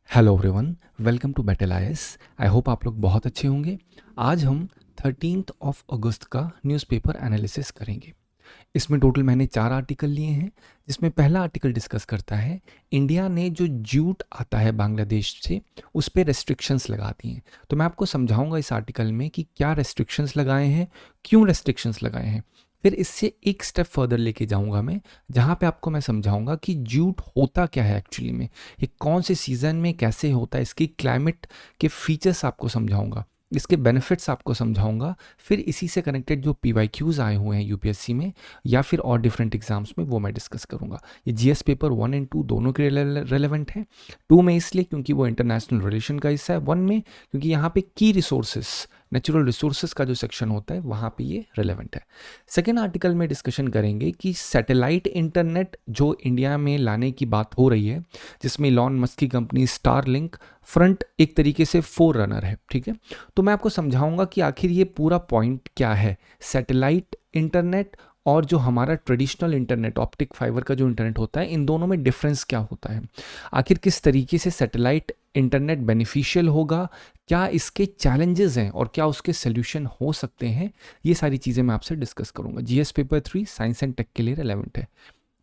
Hello everyone, welcome to battle IAS. I hope आप लोग बहुत अच्छे होंगे। आज हम 13 अगस्त का न्यूज़पेपर एनालिसिस करेंगे। इसमें टोटल मैंने 4 आर्टिकल लिए हैं, जिसमें पहला आर्टिकल डिस्कस करता है इंडिया ने जो जूट आता है बांग्लादेश से उस पर रेस्ट्रिक्शंस लगा दी हैं। तो मैं आपको समझाऊंगा इस आर्टिकल में कि क्या रेस्ट्रिक्शंस लगाए हैं, क्यों रेस्ट्रिक्शंस लगाए हैं। फिर इससे एक स्टेप फर्दर लेके जाऊंगा मैं, जहाँ पे आपको मैं समझाऊंगा कि जूट होता क्या है एक्चुअली में, ये कौन से सीज़न में कैसे होता है, इसकी क्लाइमेट के फीचर्स आपको समझाऊंगा, इसके बेनिफिट्स आपको समझाऊंगा। फिर इसी से कनेक्टेड जो PYQs आए हुए हैं यूपीएससी में या फिर और डिफरेंट एग्जाम्स में, वो मैं डिस्कस करूंगा। ये जीएस पेपर 1 और 2 दोनों के रेलेवेंट है। 2 में इसलिए क्योंकि वो इंटरनेशनल रिलेशन का हिस्सा है, 1 में क्योंकि यहाँ पे की रिसोर्सेस, नेचुरल रिसोर्सेज का जो सेक्शन होता है वहाँ पे ये रिलेवेंट है। सेकेंड आर्टिकल में डिस्कशन करेंगे कि सैटेलाइट इंटरनेट जो इंडिया में लाने की बात हो रही है, जिसमें इलॉन मस्क की कंपनी स्टारलिंक फ्रंट एक तरीके से फोर रनर है, ठीक है। तो मैं आपको समझाऊंगा कि आखिर ये पूरा पॉइंट क्या है, सैटेलाइट इंटरनेट और जो हमारा ट्रेडिशनल इंटरनेट ऑप्टिक फाइबर का जो इंटरनेट होता है, इन दोनों में डिफरेंस क्या होता है, आखिर किस तरीके से सैटेलाइट इंटरनेट बेनिफिशियल होगा, क्या इसके चैलेंजेस हैं और क्या उसके सोल्यूशन हो सकते हैं। ये सारी चीज़ें मैं आपसे डिस्कस करूंगा। GS paper 3 science and tech के लिए रेलेवेंट है।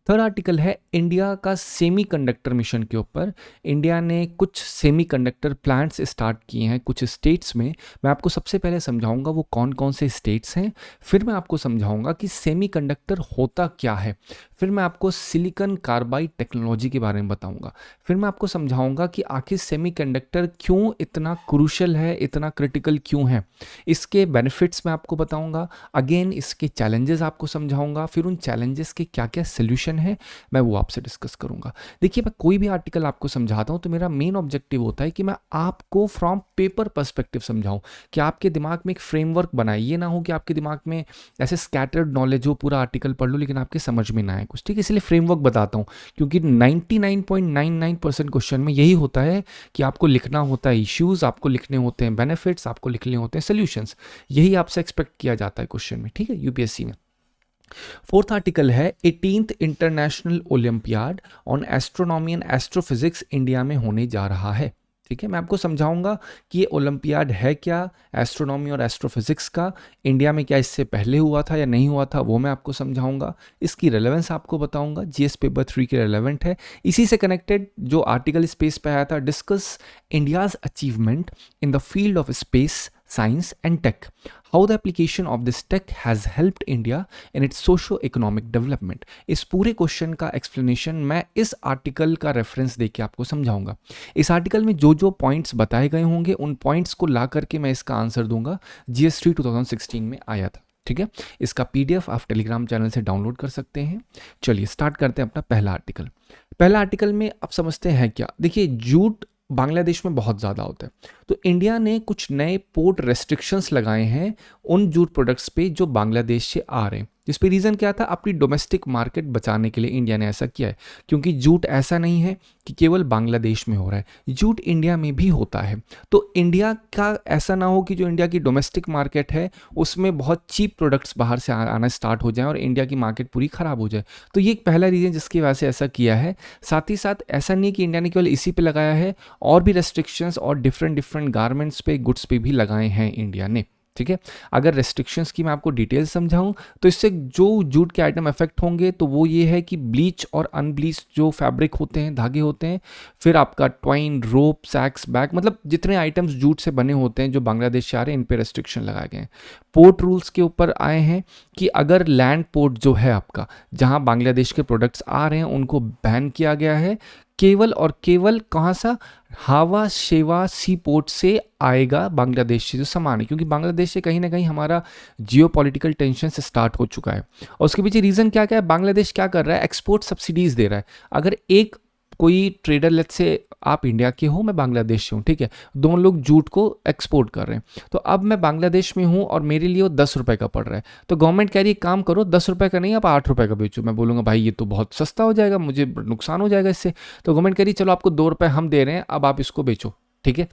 थर्ड आर्टिकल है इंडिया का सेमीकंडक्टर मिशन के ऊपर। इंडिया ने कुछ सेमीकंडक्टर प्लांट्स स्टार्ट किए हैं कुछ स्टेट्स में। मैं आपको सबसे पहले समझाऊंगा वो कौन कौन से स्टेट्स हैं, फिर मैं आपको समझाऊंगा कि सेमीकंडक्टर होता क्या है, फिर मैं आपको सिलिकॉन कार्बाइड टेक्नोलॉजी के बारे में बताऊंगा, फिर मैं आपको समझाऊंगा कि आखिर सेमीकंडक्टर क्यों इतना क्रूशल है, इतना क्रिटिकल क्यों है, इसके बेनिफिट्स मैं आपको बताऊंगा, अगेन इसके चैलेंजेस आपको समझाऊंगा, फिर उन चैलेंजेस के क्या क्या सोल्यूशन है मैं वो आपसे डिस्कस करूंगा। देखिए, मैं कोई भी आर्टिकल आपको समझाता हूं तो मेरा मेन ऑब्जेक्टिव होता है कि मैं आपको फ्रॉम पेपर पर्सपेक्टिव समझाऊं, कि आपके दिमाग में एक फ्रेमवर्क बनाए। ये ना हो कि आपके दिमाग में ऐसे स्कैटर्ड नॉलेज हो, पूरा आर्टिकल पढ़ लो लेकिन आपके समझ में ना आए कुछ, ठीक है। इसलिए फ्रेमवर्क बताता हूं, क्योंकि 99.99% क्वेश्चन में यही होता है कि आपको लिखना होता है इश्यूज, आपको लिखने होते हैं बेनिफिट्स, आपको लिखने होते हैं सोल्यूशंस। यही आपसे एक्सपेक्ट किया जाता है क्वेश्चन में, ठीक है, यूपीएससी में। फोर्थ आर्टिकल है 18th international olympiad on astronomy and astrophysics India में होने जा रहा है, ठीक है। मैं आपको समझाऊंगा कि ये ओलंपियाड है क्या, एस्ट्रोनॉमी और एस्ट्रोफिजिक्स का, इंडिया में क्या इससे पहले हुआ था या नहीं हुआ था, वो मैं आपको समझाऊंगा। इसकी रेलेवेंस आपको बताऊंगा, जीएस पेपर 3 के रेलेवेंट है। इसी से कनेक्टेड जो आर्टिकल स्पेस पे आया था, discuss India's achievement in the field of space science and tech, how the application of this tech has helped India in its socio-economic development। इस पूरे क्वेश्चन का एक्सप्लेनेशन मैं इस आर्टिकल का रेफरेंस देके आपको समझाऊंगा। इस आर्टिकल में जो जो पॉइंट्स बताए गए होंगे उन पॉइंट्स को ला करके मैं इसका आंसर दूंगा। GS3 2016 में आया था, ठीक है। इसका PDF आप टेलीग्राम चैनल से डाउनलोड कर सकते हैं। चलिए स्टार्ट करते हैं अपना पहला आर्टिकल। पहला आर्टिकल में आप समझते हैं क्या, देखिए, जूट बांग्लादेश में बहुत ज़्यादा होता है, तो इंडिया ने कुछ नए पोर्ट रेस्ट्रिक्शंस लगाए हैं उन जूट प्रोडक्ट्स पे जो बांग्लादेश से आ रहे हैं। जिस पे रीज़न क्या था, अपनी डोमेस्टिक मार्केट बचाने के लिए इंडिया ने ऐसा किया है, क्योंकि जूट ऐसा नहीं है कि केवल बांग्लादेश में हो रहा है, जूट इंडिया में भी होता है। तो इंडिया का ऐसा ना हो कि जो इंडिया की डोमेस्टिक मार्केट है उसमें बहुत चीप प्रोडक्ट्स बाहर से आना स्टार्ट हो जाए और इंडिया की मार्केट पूरी ख़राब हो जाए। तो ये एक पहला रीज़न जिसकी वजह से ऐसा किया है। साथ ही साथ ऐसा नहीं कि इंडिया ने केवल इसी पे लगाया है, और भी रेस्ट्रिक्शंस और डिफरेंट गारमेंट्स पे, गुड्स पे भी लगाए हैं इंडिया ने, ठीक है। अगर रेस्ट्रिक्शंस की मैं आपको डिटेल समझाऊं तो इससे जो जूट के आइटम इफेक्ट होंगे तो वो ये है कि ब्लीच और अनब्लीच जो फैब्रिक होते हैं, धागे होते हैं, फिर आपका ट्वाइन, रोप, सैक्स, बैग, मतलब जितने आइटम्स जूट से बने होते हैं जो बांग्लादेश से आ रहे हैं, इन पे रेस्ट्रिक्शन लगाए गए हैं। पोर्ट रूल्स के ऊपर आए हैं कि अगर लैंड पोर्ट जो है आपका, जहां बांग्लादेश के प्रोडक्ट्स आ रहे हैं, उनको बैन किया गया है। केवल और केवल कहाँ सा, हावा शेवा सी पोर्ट से आएगा बांग्लादेश से जो सामान है, क्योंकि बांग्लादेश से कहीं ना कहीं हमारा जियो पॉलिटिकल टेंशन से स्टार्ट हो चुका है। और उसके पीछे रीज़न क्या क्या है, बांग्लादेश क्या कर रहा है, एक्सपोर्ट सब्सिडीज़ दे रहा है। अगर एक कोई ट्रेडर, लेट्स से आप इंडिया के हो, मैं बांग्लादेश से हूँ, ठीक है, दोनों लोग जूट को एक्सपोर्ट कर रहे हैं, तो अब मैं बांग्लादेश में हूँ और मेरे लिए वो 10 रुपये का पड़ रहा है, तो गवर्नमेंट कह रही है काम करो 10 रुपये का नहीं, आप 8 रुपये का बेचो। मैं बोलूँगा भाई ये तो बहुत सस्ता हो जाएगा, मुझे नुकसान हो जाएगा इससे। तो गवर्नमेंट कह रही चलो आपको 2 रुपये हम दे रहे हैं, अब आप इसको बेचो, ठीक है।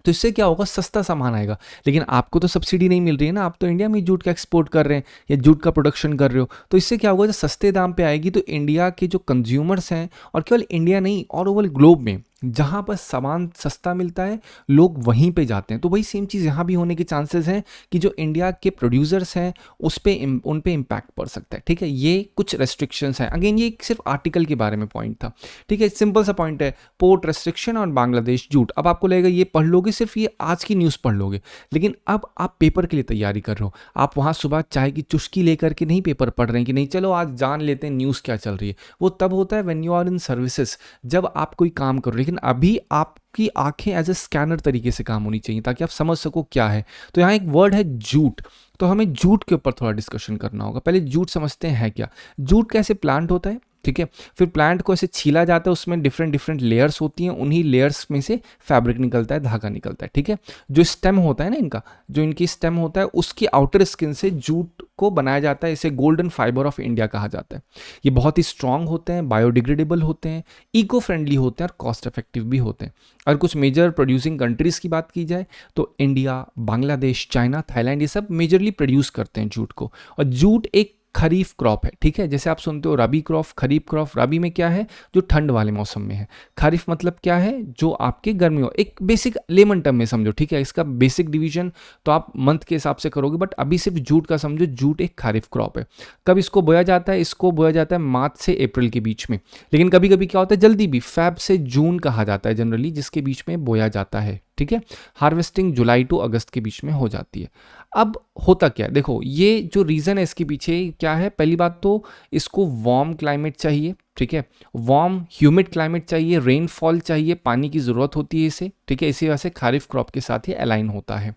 तो इससे क्या होगा, सस्ता सामान आएगा, लेकिन आपको तो सब्सिडी नहीं मिल रही है ना, आप तो इंडिया में जूट का एक्सपोर्ट कर रहे हैं या जूट का प्रोडक्शन कर रहे हो। तो इससे क्या होगा, जब सस्ते दाम पे आएगी तो इंडिया के जो कंज्यूमर्स हैं, और केवल इंडिया नहीं, ऑल ओवर ग्लोब में जहाँ पर सामान सस्ता मिलता है लोग वहीं पे जाते हैं। तो वही सेम चीज़ यहाँ भी होने के चांसेस हैं कि जो इंडिया के प्रोड्यूसर्स हैं उन पे इम्पैक्ट पड़ सकता है। ठीक है, ये कुछ रेस्ट्रिक्शंस हैं। अगेन ये सिर्फ आर्टिकल के बारे में पॉइंट था। ठीक है, सिंपल सा पॉइंट है, पोर्ट रेस्ट्रिक्शन और बांग्लादेश जूट। अब आपको लगेगा ये पढ़ लोगे, सिर्फ ये आज की न्यूज़ पढ़ लोगे, लेकिन अब आप पेपर के लिए तैयारी कर रहे हो। आप वहाँ सुबह चाय की चुस्की लेकर के नहीं पेपर पढ़ रहे हैं कि नहीं चलो आज जान लेते हैं न्यूज़ क्या चल रही है। वो तब होता है when you are in services, जब आप कोई काम करो। लेकिन अभी आपकी आंखें एज ए स्कैनर तरीके से काम होनी चाहिए ताकि आप समझ सको क्या है। तो यहाँ एक वर्ड है जूट, तो हमें जूट के ऊपर थोड़ा डिस्कशन करना होगा। पहले जूट समझते हैं क्या। जूट कैसे प्लांट होता है, ठीक है, फिर प्लांट को ऐसे छीला जाता है, उसमें डिफरेंट लेयर्स होती हैं, उन्हीं लेयर्स में से फैब्रिक निकलता है, धागा निकलता है। ठीक है, जो स्टेम होता है ना इनका, जो इनकी स्टेम होता है उसकी आउटर स्किन से जूट को बनाया जाता है। इसे गोल्डन फाइबर ऑफ इंडिया कहा जाता है। ये बहुत ही स्ट्रांग होते हैं, बायोडिग्रेडेबल होते हैं, इको फ्रेंडली होते हैं और कॉस्ट इफेक्टिव भी होते हैं। अगर कुछ मेजर प्रोड्यूसिंग कंट्रीज़ की बात की जाए तो इंडिया, बांग्लादेश, चाइना, थाईलैंड, ये सब मेजरली प्रोड्यूस करते हैं जूट को। और जूट एक खरीफ क्रॉप है। ठीक है, जैसे आप सुनते हो रबी क्रॉप, खरीफ क्रॉप। रबी में क्या है, जो ठंड वाले मौसम में है। खरीफ मतलब क्या है, जो आपके गर्मियों, एक बेसिक लेमन टर्म में समझो। ठीक है, इसका बेसिक डिवीजन तो आप मंथ के हिसाब से करोगे, बट अभी सिर्फ जूट का समझो, जूट एक खरीफ क्रॉप है। कब इसको बोया जाता है, इसको बोया जाता है मार्च से अप्रैल के बीच में। लेकिन कभी कभी क्या होता है जल्दी भी, फेब से जून कहा जाता है जनरली, जिसके बीच में बोया जाता है। ठीक है, हार्वेस्टिंग जुलाई टू अगस्त के बीच में हो जाती है। अब होता क्या है, देखो ये जो रीज़न है इसके पीछे क्या है। पहली बात तो इसको वार्म क्लाइमेट चाहिए। ठीक है, वार्म ह्यूमिड क्लाइमेट चाहिए, रेनफॉल चाहिए, पानी की ज़रूरत होती है इसे। ठीक है, इसी वजह से खरीफ क्रॉप के साथ ये अलाइन होता है।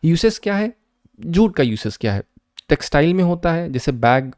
यूसेस क्या है, जूट का यूसेस क्या है, टेक्सटाइल में होता है, जैसे bag,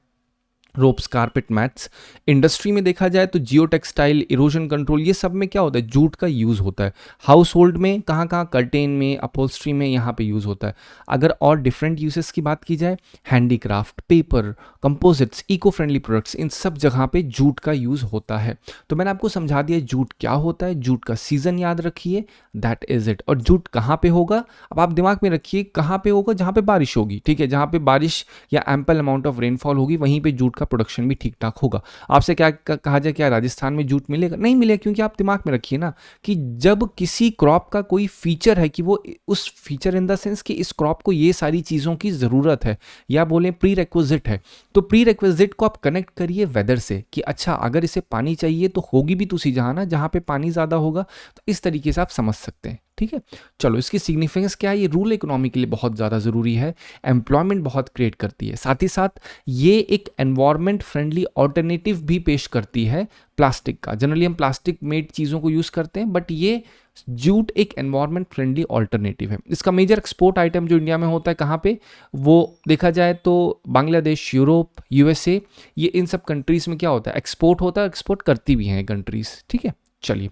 ropes, carpet, mats. Industry में देखा जाए तो जियो टेक्सटाइल, इरोजन कंट्रोल, ये सब में क्या होता है, जूट का यूज़ होता है। हाउस होल्ड में कहाँ कहाँ, कर्टेन में, अपहोल्स्ट्री में, यहाँ पे यूज़ होता है। अगर और डिफरेंट यूसेस की बात की जाए, handicraft, paper, composites, eco friendly products, इन सब जगह पे जूट का यूज़ होता है। तो मैंने आपको समझा दिया जूट क्या होता है, जूट का सीज़न याद रखिए, दैट इज़ इट। और जूट कहाँ पे होगा, अब आप दिमाग में रखिए कहाँ पे होगा, जहाँ पे बारिश होगी। ठीक है, जहाँ पे बारिश या एम्पल अमाउंट ऑफ रेनफॉल होगी, वहीं पे जूट प्रोडक्शन भी ठीक ठाक होगा। आपसे क्या कहा जाए, क्या राजस्थान में जूट मिलेगा, नहीं मिलेगा, क्योंकि आप दिमाग में रखिए ना कि जब किसी क्रॉप का कोई फीचर है कि वो उस फीचर इन द सेंस कि इस क्रॉप को ये सारी चीज़ों की ज़रूरत है, या बोले प्री रिक्विजिट है, तो प्री रिक्विजिट को आप कनेक्ट करिए वेदर से कि अच्छा अगर इसे पानी चाहिए तो होगी भी तो उसी जहाँ ना जहाँ पे पानी ज़्यादा होगा। तो इस तरीके से आप समझ सकते हैं। ठीक है, चलो इसकी सिग्निफिकेंस क्या है, ये रूरल इकोनॉमी के लिए बहुत ज़्यादा ज़रूरी है, एम्प्लॉयमेंट बहुत क्रिएट करती है, साथ ही साथ ये एक एनवायरनमेंट फ्रेंडली ऑल्टरनेटिव भी पेश करती है प्लास्टिक का। जनरली हम प्लास्टिक मेड चीज़ों को यूज़ करते हैं, बट ये जूट एक एनवायरनमेंट फ्रेंडली ऑल्टरनेटिव है। इसका मेजर एक्सपोर्ट आइटम जो इंडिया में होता है कहाँ पे, वो देखा जाए तो बांग्लादेश, यूरोप, यूएसए, ये इन सब कंट्रीज़ में क्या होता है, एक्सपोर्ट होता है, एक्सपोर्ट करती भी हैं कंट्रीज़। ठीक है, चलिए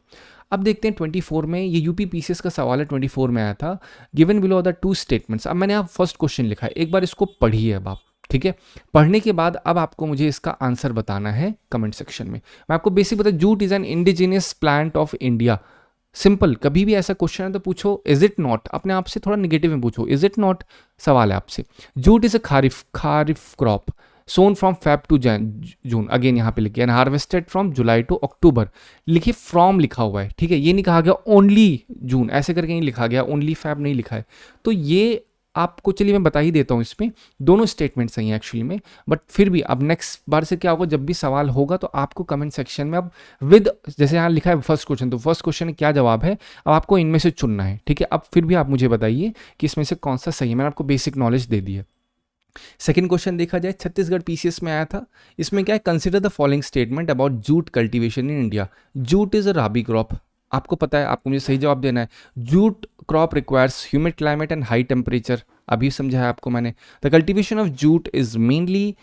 अब देखते हैं 24 में, ये यूपी पीसीएस का सवाल है, 24 में आया था, given below the two statements. अब मैंने यहाँ फर्स्ट क्वेश्चन लिखा है, एक बार इसको पढ़िए अब आप। ठीक है, पढ़ने के बाद अब आपको मुझे इसका आंसर बताना है कमेंट सेक्शन में। मैं आपको बेसिक बता, jute is an indigenous plant of India. Simple, कभी भी ऐसा क्वेश्चन है तो पूछो इज इट नॉट, अपने आप से थोड़ा निगेटिव में पूछो, इज इट नॉट, सवाल है आपसे। Jute is a kharif crop sown from Feb to June, again यहाँ पे लिखिए, and harvested from July to October. लिखिए फ्रॉम लिखा हुआ है। ठीक है, ये नहीं कहा गया ओनली जून, ऐसे करके नहीं लिखा गया, ओनली फेब नहीं लिखा है। तो ये आपको चलिए मैं बता ही देता हूँ, इसमें दोनों स्टेटमेंट सही हैं एक्चुअली में, बट फिर भी अब नेक्स्ट बार से क्या होगा, जब भी सवाल होगा तो आपको कमेंट सेक्शन में अब विद, जैसे यहाँ लिखा है फर्स्ट क्वेश्चन, तो फर्स्ट क्वेश्चन में क्या जवाब है, अब आपको इनमें से चुनना है। ठीक है, अब फिर भी आप मुझे बताइए कि इसमें से कौन सा सही है। मैंने आपको बेसिक नॉलेज दे दी है। सेकेंड क्वेश्चन देखा जाए, छत्तीसगढ़ पीसीएस में आया था, इसमें क्या है, consider the following statement about jute cultivation in India. Jute is a rabi crop, आपको पता है, आपको मुझे सही जवाब देना है। Jute crop requires humid climate and high temperature, अभी समझा है आपको मैंने। The cultivation of jute is mainly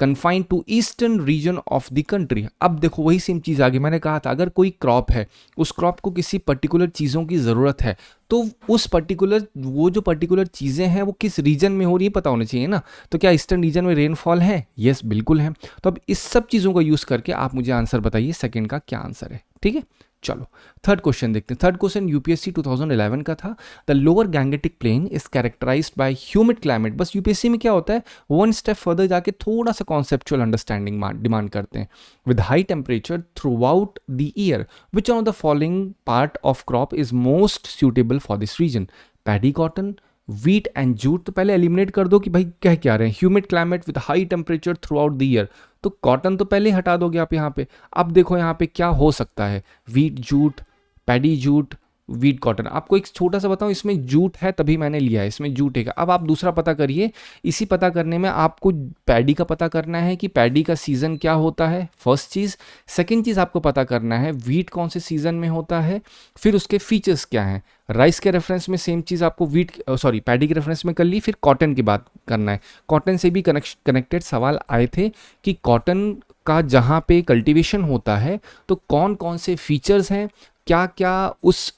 confined to eastern region of the country. अब देखो वही सेम चीज़ आगे मैंने कहा था, अगर कोई क्रॉप है, उस क्रॉप को किसी पर्टिकुलर चीज़ों की ज़रूरत है, तो उस पर्टिकुलर, वो जो पर्टिकुलर चीज़ें हैं वो किस रीजन में हो रही है पता होना चाहिए ना। तो क्या ईस्टर्न रीजन में रेनफॉल है, यस बिल्कुल है। तो अब इस सब चीज़ों का यूज़ करके आप मुझे आंसर बताइए सेकेंड का क्या आंसर है। ठीक है, चलो थर्ड क्वेश्चन देखते हैं। थर्ड क्वेश्चन यूपीएससी 2011 का था। The lower Gangetic plain is characterized by humid climate. बस यूपीएससी में क्या होता है, वन स्टेप फर्दर जाके थोड़ा सा कॉन्सेप्चुअल अंडरस्टैंडिंग डिमांड करते हैं। With high temperature throughout the year, which on the following part of crop is most suitable for this region? Paddy, cotton, wheat and jute. तो पहले eliminate कर दो कि भाई कह क्या रहे हैं, humid climate with high temperature throughout the year, तो कॉटन तो पहले ही हटा दोगे आप यहाँ पे। अब देखो यहाँ पे क्या हो सकता है, wheat jute, paddy jute, wheat cotton. आपको एक छोटा सा बताऊं, इसमें जूट है तभी मैंने लिया है, इसमें जूट है। अब आप दूसरा पता करिए। इसी पता करने में आपको पैडी का पता करना है कि पैडी का सीज़न क्या होता है, फर्स्ट चीज़। सेकंड चीज़ आपको पता करना है वीट कौन से सीज़न में होता है, फिर उसके फीचर्स क्या हैं। राइस के रेफरेंस में सेम चीज़ आपको पैडी के रेफरेंस में कर ली, फिर कॉटन की बात करना है। कॉटन से भी कनेक्टेड सवाल आए थे कि कॉटन का जहाँ पे कल्टीवेशन होता है तो कौन कौन से फीचर्स हैं, क्या क्या उस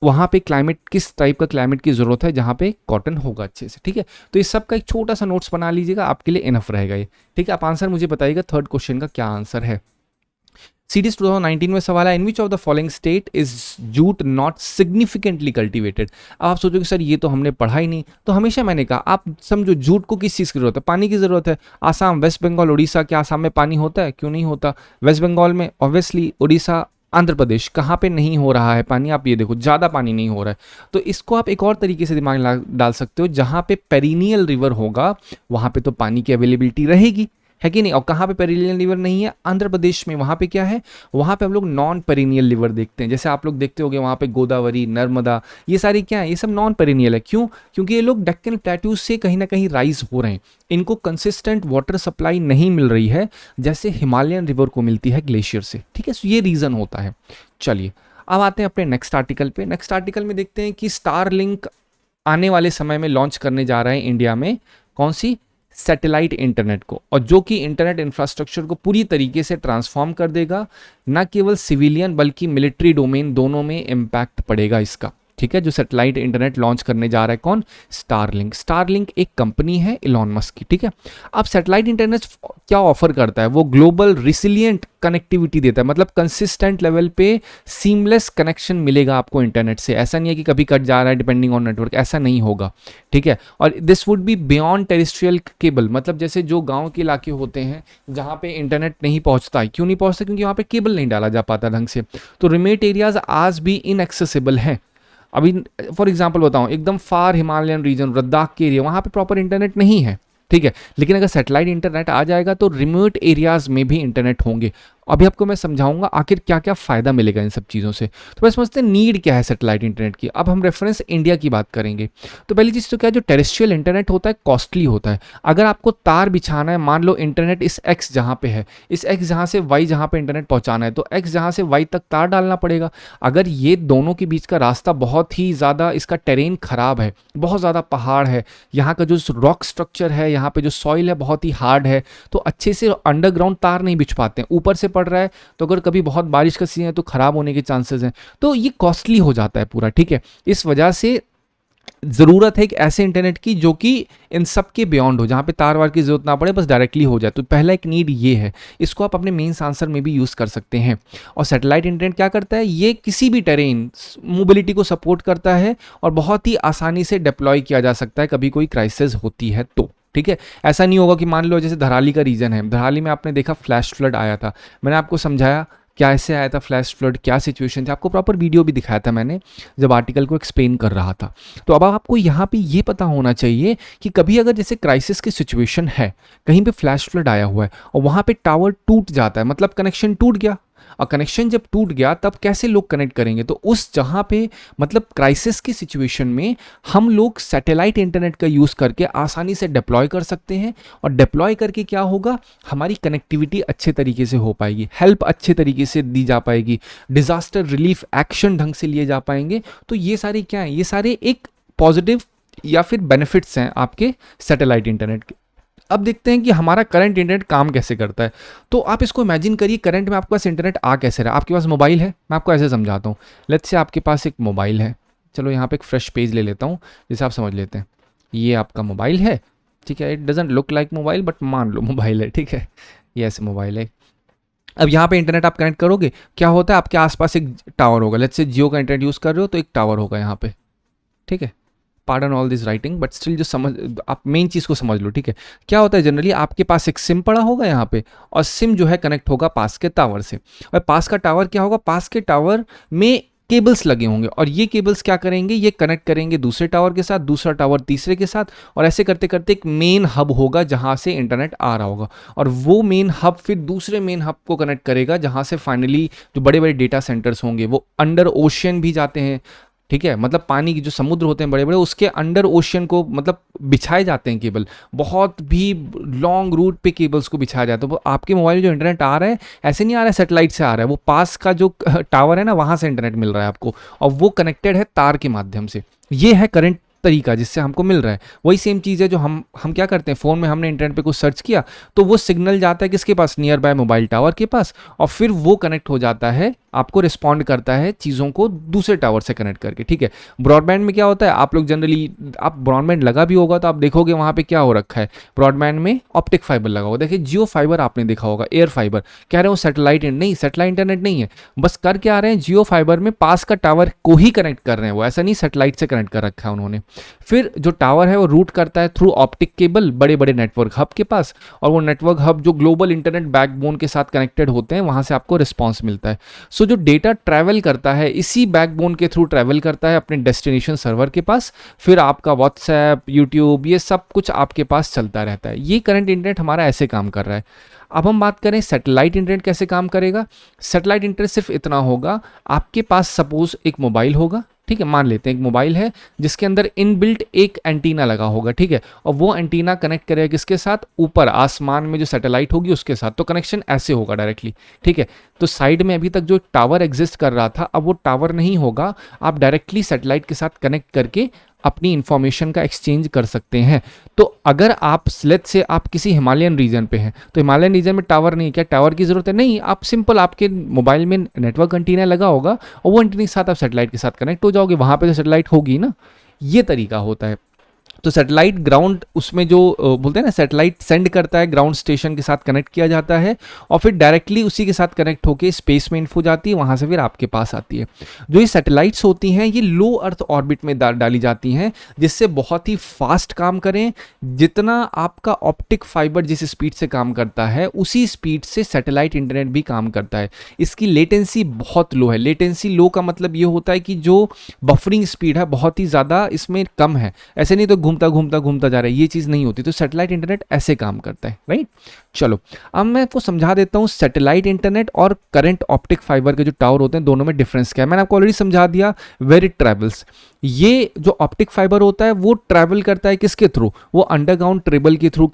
वहाँ पे क्लाइमेट, किस टाइप का क्लाइमेट की ज़रूरत है जहाँ पे कॉटन होगा अच्छे से, ठीक है। तो इस सब का एक छोटा सा नोट्स बना लीजिएगा, आपके लिए इनफ रहेगा ये, ठीक है। आप आंसर मुझे बताइएगा थर्ड क्वेश्चन का क्या आंसर है। सीडीज 2019 में सवाल है, in which of the following state is jute not significantly cultivated. अब आप सोचोगे सर ये तो हमने पढ़ा ही नहीं, तो हमेशा मैंने कहा आप समझो जूट को किस चीज़ की जरूरत है, पानी की ज़रूरत है। आसाम, वेस्ट बंगाल, उड़ीसा, क्या आसाम में पानी होता है? क्यों नहीं होता। वेस्ट बंगाल में ऑब्वियसली, उड़ीसा, आंध्र प्रदेश, कहाँ पे नहीं हो रहा है पानी? आप ये देखो ज़्यादा पानी नहीं हो रहा है। तो इसको आप एक और तरीके से दिमाग डाल सकते हो, जहाँ पे पेरिनियल रिवर होगा वहाँ पे तो पानी की अवेलेबिलिटी रहेगी, है कि नहीं। और कहाँ पे पेरिनियल रिवर नहीं है? आंध्र प्रदेश में। वहाँ पे क्या है, वहाँ पे हम लोग नॉन पेरिनियल रिवर देखते हैं। जैसे आप लोग देखते होंगे वहाँ पे गोदावरी, नर्मदा, ये सारी क्या है, ये सब नॉन पेरिनियल है। क्यों? क्योंकि ये लोग डेक्कन प्लेट्यूज से कहीं ना कहीं राइज हो रहे हैं, इनको कंसिस्टेंट वाटर सप्लाई नहीं मिल रही है जैसे हिमालयन रिवर को मिलती है ग्लेशियर से, ठीक है। सो ये रीज़न होता है। चलिए अब आते हैं अपने नेक्स्ट आर्टिकल पे। नेक्स्ट आर्टिकल में देखते हैं कि स्टारलिंक आने वाले समय में लॉन्च करने जा रहे हैं इंडिया में, कौन सी? सैटेलाइट इंटरनेट को, और जो कि इंटरनेट इंफ्रास्ट्रक्चर को पूरी तरीके से ट्रांसफॉर्म कर देगा। ना केवल सिविलियन बल्कि मिलिट्री डोमेन दोनों में इम्पैक्ट पड़ेगा इसका, ठीक है। जो सैटेलाइट इंटरनेट लॉन्च करने जा रहा है कौन? स्टारलिंक। स्टारलिंक एक कंपनी है इलॉन मस्क की, ठीक है। अब सैटेलाइट इंटरनेट क्या ऑफर करता है? वो ग्लोबल रिसिलियंट कनेक्टिविटी देता है, मतलब कंसिस्टेंट लेवल पे सीमलेस कनेक्शन मिलेगा आपको इंटरनेट से। ऐसा नहीं है कि कभी कट जा रहा है डिपेंडिंग ऑन नेटवर्क, ऐसा नहीं होगा, ठीक है। और this would be beyond terrestrial cable, मतलब जैसे जो गाँव के इलाके होते हैं जहाँ पे इंटरनेट नहीं पहुँचता है, क्यों नहीं पहुँचता? क्योंकि वहाँ पे केबल नहीं डाला जा पाता ढंग से। तो रिमोट एरियाज आज भी इनएक्सेसिबल हैं। अभी फॉर एग्जांपल बताऊं, एकदम फार हिमालयन रीजन, लद्दाख के एरिया, वहाँ पे प्रॉपर इंटरनेट नहीं है, ठीक है। लेकिन अगर सैटेलाइट इंटरनेट आ जाएगा तो रिमोट एरियाज में भी इंटरनेट होंगे। अभी आपको मैं समझाऊंगा आखिर क्या क्या फ़ायदा मिलेगा इन सब चीज़ों से। तो बस समझते हैं नीड क्या है सैटेलाइट इंटरनेट की। अब हम रेफरेंस इंडिया की बात करेंगे। तो पहली चीज़ तो क्या है, जो टेरेस्ट्रियल इंटरनेट होता है कॉस्टली होता है। अगर आपको तार बिछाना है, मान लो इंटरनेट इस एक्स जहाँ पे है, इस एक्स जहाँ से वाई जहाँ पे इंटरनेट पहुँचाना है, तो एक्स जहाँ से वाई तक तार डालना पड़ेगा। अगर ये दोनों के बीच का रास्ता बहुत ही ज़्यादा, इसका टेरेन ख़राब है, बहुत ज़्यादा पहाड़ है, यहाँ का जो रॉक स्ट्रक्चर है, यहाँ पे जो सॉइल है बहुत ही हार्ड है, तो अच्छे से अंडरग्राउंड तार नहीं बिछ पाते हैं। ऊपर से पड़ रहा है तो अगर कभी बहुत बारिश का सीजन है तो खराब होने के चांसेस हैं। तो ये कॉस्टली हो जाता है पूरा, ठीक है। इस वजह से ज़रूरत है एक ऐसे इंटरनेट की जो कि इन सब के बियॉन्ड हो, जहाँ पे तार वार की जरूरत ना पड़े, बस डायरेक्टली हो जाए। तो पहला एक नीड ये है, इसको आप अपने मेंस आंसर में भी यूज़ कर सकते हैं। और सैटेलाइट इंटरनेट क्या करता है, ये किसी भी टेरेन मोबिलिटी को सपोर्ट करता है और बहुत ही आसानी से डिप्लॉय किया जा सकता है कभी कोई क्राइसिस होती है तो, ठीक है। ऐसा नहीं होगा कि मान लो जैसे धराली का रीजन है, धराली में आपने देखा फ्लैश फ्लड आया था, मैंने आपको समझाया क्या ऐसे आया था फ्लैश फ्लड, क्या सिचुएशन थी, आपको प्रॉपर वीडियो भी दिखाया था मैंने जब आर्टिकल को एक्सप्लेन कर रहा था। तो अब आपको यहाँ पे ये पता होना चाहिए कि कभी अगर जैसे क्राइसिस की सिचुएशन है, कहीं पे फ्लैश फ्लड आया हुआ है और वहाँ पे टावर टूट जाता है, मतलब कनेक्शन टूट गया, और कनेक्शन जब टूट गया तब कैसे लोग कनेक्ट करेंगे? तो उस जहाँ पे मतलब क्राइसिस की सिचुएशन में हम लोग सैटेलाइट इंटरनेट का यूज़ करके आसानी से डिप्लॉय कर सकते हैं। और डिप्लॉय करके क्या होगा, हमारी कनेक्टिविटी अच्छे तरीके से हो पाएगी, हेल्प अच्छे तरीके से दी जा पाएगी, डिज़ास्टर रिलीफ एक्शन ढंग से लिए जा पाएंगे। तो ये सारे क्या हैं, ये सारे एक पॉजिटिव या फिर बेनिफिट्स हैं आपके सैटेलाइट इंटरनेट के। अब देखते हैं कि हमारा करंट इंटरनेट काम कैसे करता है। तो आप इसको इमेजिन करिए, करंट में आपके पास इंटरनेट आ कैसे रहा है। आपके पास मोबाइल है, मैं आपको ऐसे समझाता हूँ। लेट्स से आपके पास एक मोबाइल है, चलो यहाँ पे एक फ्रेश पेज ले लेता हूँ जिसे आप समझ लेते हैं। ये आपका मोबाइल है, ठीक है। It doesn't look like mobile but मान लो मोबाइल है, ठीक है। ये ऐसे मोबाइल है। अब यहाँ पे इंटरनेट आप कनेक्ट करोगे, क्या होता है, आपके आसपास एक टावर होगा, लेट्स से जियो का इंटरनेट यूज़ कर रहे हो तो एक टावर होगा यहाँ पे, ठीक है। Pardon all this writing, but still जो समझ, आप मेन चीज़ को समझ लो, ठीक है। क्या होता है जनरली, आपके पास एक सिम पड़ा होगा यहाँ पे, और सिम जो है कनेक्ट होगा पास के टावर से, और पास का टावर क्या होगा, पास के टावर में केबल्स लगे होंगे, और ये केबल्स क्या करेंगे, ये कनेक्ट करेंगे दूसरे टावर के साथ, दूसरा टावर तीसरे के साथ, और ऐसे करते करते एक मेन हब होगा जहाँ से इंटरनेट आ रहा होगा, और वो मेन हब फिर दूसरे मेन हब को कनेक्ट करेगा, जहाँ से फाइनली जो बड़े बड़े डेटा सेंटर्स होंगे वो अंडर ओशियन भी जाते हैं, ठीक है। मतलब पानी की जो समुद्र होते हैं बड़े बड़े, उसके अंडर ओशियन को मतलब बिछाए जाते हैं केबल, बहुत भी लॉन्ग रूट पे केबल्स को बिछाया जाता है। तो आपके मोबाइल में जो इंटरनेट आ रहा है, ऐसे नहीं आ रहा है सेटेलाइट से आ रहा है, वो पास का जो टावर है ना, वहाँ से इंटरनेट मिल रहा है आपको, और वो कनेक्टेड है तार के माध्यम से। ये है करंट तरीका जिससे हमको मिल रहा है। वही सेम चीज़ है जो हम क्या करते हैं, फ़ोन में हमने इंटरनेट पे कुछ सर्च किया तो वो सिग्नल जाता है किसके पास, नियर बाय मोबाइल टावर के पास, और फिर वो कनेक्ट हो जाता है, आपको रिस्पॉन्ड करता है चीज़ों को दूसरे टावर से कनेक्ट करके, ठीक है। ब्रॉडबैंड में क्या होता है, आप लोग जनरली, आप ब्रॉडबैंड लगा भी होगा तो आप देखोगे वहाँ पे क्या हो रखा है, ब्रॉडबैंड में ऑप्टिक फाइबर लगा होगा। देखिए जियो फाइबर आपने देखा होगा, एयर फाइबर, कह रहे हो सैटेलाइट नहीं, सैटेलाइट इंटरनेट नहीं है, बस कर क्या रहे हैं, जियो फाइबर में पास का टावर को ही कनेक्ट कर रहे हैं, वो ऐसा नहीं सैटेलाइट से कनेक्ट कर रखा है उन्होंने। फिर जो टावर है वो रूट करता है थ्रू ऑप्टिक केबल बड़े बड़े नेटवर्क हब के पास, और वो नेटवर्क हब जो ग्लोबल इंटरनेट बैकबोन के साथ कनेक्टेड होते हैं, वहाँ से आपको रिस्पॉन्स मिलता है। सो जो डेटा ट्रैवल करता है इसी बैकबोन के थ्रू ट्रैवल करता है अपने डेस्टिनेशन सर्वर के पास, फिर आपका व्हाट्सएप, यूट्यूब, ये सब कुछ आपके पास चलता रहता है। ये करंट इंटरनेट हमारा ऐसे काम कर रहा है। अब हम बात करें सैटेलाइट इंटरनेट कैसे काम करेगा। सैटेलाइट इंटरनेट सिर्फ इतना होगा, आपके पास सपोज एक मोबाइल होगा, ठीक है, मान लेते हैं एक मोबाइल है जिसके अंदर इनबिल्ट एक एंटीना लगा होगा, ठीक है, और वो एंटीना कनेक्ट करेगा किसके साथ, ऊपर आसमान में जो सैटेलाइट होगी उसके साथ, तो कनेक्शन ऐसे होगा डायरेक्टली, ठीक है। तो साइड में अभी तक जो टावर एग्जिस्ट कर रहा था, अब वो टावर नहीं होगा, आप डायरेक्टली सैटेलाइट के साथ कनेक्ट करके अपनी इंफॉर्मेशन का एक्सचेंज कर सकते हैं। तो अगर आप लेट्स से आप किसी हिमालयन रीजन पे हैं, तो हिमालयन रीजन में टावर नहीं, क्या टावर की ज़रूरत है, नहीं, आप सिंपल आपके मोबाइल में नेटवर्क एंटीना लगा होगा और वो एंटीना के साथ आप सैटेलाइट के साथ कनेक्ट हो जाओगे, वहाँ पे तो सैटेलाइट होगी ना। ये तरीका होता है। तो सैटेलाइट ग्राउंड, उसमें जो बोलते हैं ना, सैटेलाइट सेंड करता है, ग्राउंड स्टेशन के साथ कनेक्ट किया जाता है, और फिर डायरेक्टली उसी के साथ कनेक्ट होकर स्पेस में इन्फो जाती है, वहाँ से फिर आपके पास आती है। जो ये सैटेलाइट्स होती हैं ये लो अर्थ ऑर्बिट में डाली जाती हैं, जिससे बहुत ही फास्ट काम करें। जितना आपका ऑप्टिक फाइबर जिस स्पीड से काम करता है उसी स्पीड से सैटेलाइट इंटरनेट भी काम करता है। इसकी लेटेंसी बहुत लो है। लेटेंसी लो का मतलब ये होता है कि जो बफरिंग स्पीड है बहुत ही ज़्यादा इसमें कम है। ऐसे नहीं तो घूमता घूमता घूमता जा रहा है, ये चीज़ नहीं होती। तो सैटेलाइट इंटरनेट ऐसे काम करता है, राइट। चलो अब मैं आपको समझा देता हूँ सैटेलाइट इंटरनेट और करंट ऑप्टिक फाइबर के जो टावर होते हैं दोनों में डिफरेंस क्या है। मैंने आपको ऑलरेडी समझा दिया, वेर इट ट्रैवल्स। ये जो ऑप्टिक फाइबर होता है वो ट्रैवल करता है किसके थ्रू, वो अंडरग्राउंड केबल के थ्रू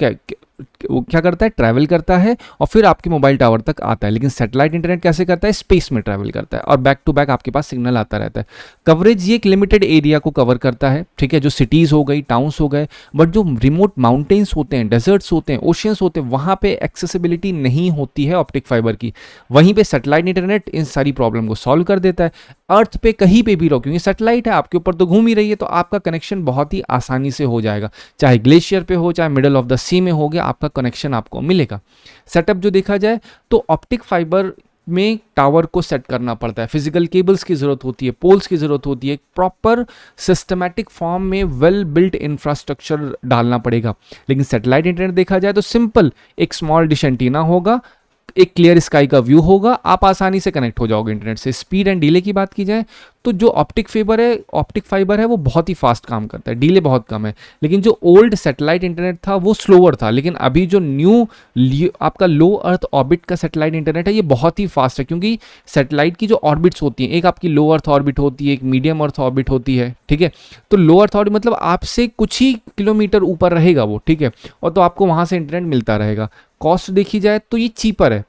वो क्या करता है, ट्रैवल करता है और फिर आपके मोबाइल टावर तक आता है। लेकिन सैटेलाइट इंटरनेट कैसे करता है, स्पेस में ट्रैवल करता है और बैक टू बैक आपके पास सिग्नल आता रहता है। कवरेज ये एक लिमिटेड एरिया को कवर करता है, ठीक है, जो सिटीज़ हो गई, टाउन्स हो गए, बट जो रिमोट माउंटेन्स होते हैं, डेजर्ट्स होते हैं, ओशियंस होते हैं, वहाँ पे एक्सेसिबिलिटी नहीं होती है ऑप्टिक फाइबर की। वहीं पे सैटेलाइट इंटरनेट इन सारी प्रॉब्लम को सॉल्व कर देता है। अर्थ पे कहीं पे भी रहो, क्योंकि सैटेलाइट है आपके ऊपर तो घूम ही रही है, तो आपका कनेक्शन बहुत ही आसानी से हो जाएगा। चाहे ग्लेशियर पे हो, चाहे मिडल ऑफ द सी में हो गया, आपका कनेक्शन आपको मिलेगा। सेटअप जो देखा जाए तो ऑप्टिक फाइबर में टावर को सेट करना पड़ता है, फिजिकल केबल्स की जरूरत होती है, पोल्स की जरूरत होती है, प्रॉपर सिस्टमैटिक फॉर्म में वेल बिल्ट इंफ्रास्ट्रक्चर डालना पड़ेगा। लेकिन सैटेलाइट इंटरनेट देखा जाए तो सिंपल एक स्मॉल डिश एंटीना होगा, एक क्लियर स्काई का व्यू होगा, आप आसानी से कनेक्ट हो जाओगे इंटरनेट से। स्पीड एंड डिले की बात की जाए तो जो ऑप्टिक फाइबर है वो बहुत ही फास्ट काम करता है, डिले बहुत कम है। लेकिन जो ओल्ड सैटेलाइट इंटरनेट था वो स्लोअर था। लेकिन अभी जो न्यू आपका लो अर्थ ऑर्बिट का सैटेलाइट इंटरनेट है ये बहुत ही फास्ट है, क्योंकि सैटेलाइट की जो ऑर्बिट्स होती हैं, एक आपकी लो अर्थ ऑर्बिट होती है, एक मीडियम अर्थ ऑर्बिट होती है, ठीक है। तो लो अर्थ ऑर्बिट मतलब आपसे कुछ ही किलोमीटर ऊपर रहेगा वो, ठीक है, और तो आपको वहाँ से इंटरनेट मिलता रहेगा। कॉस्ट देखी जाए तो ये चीपर है,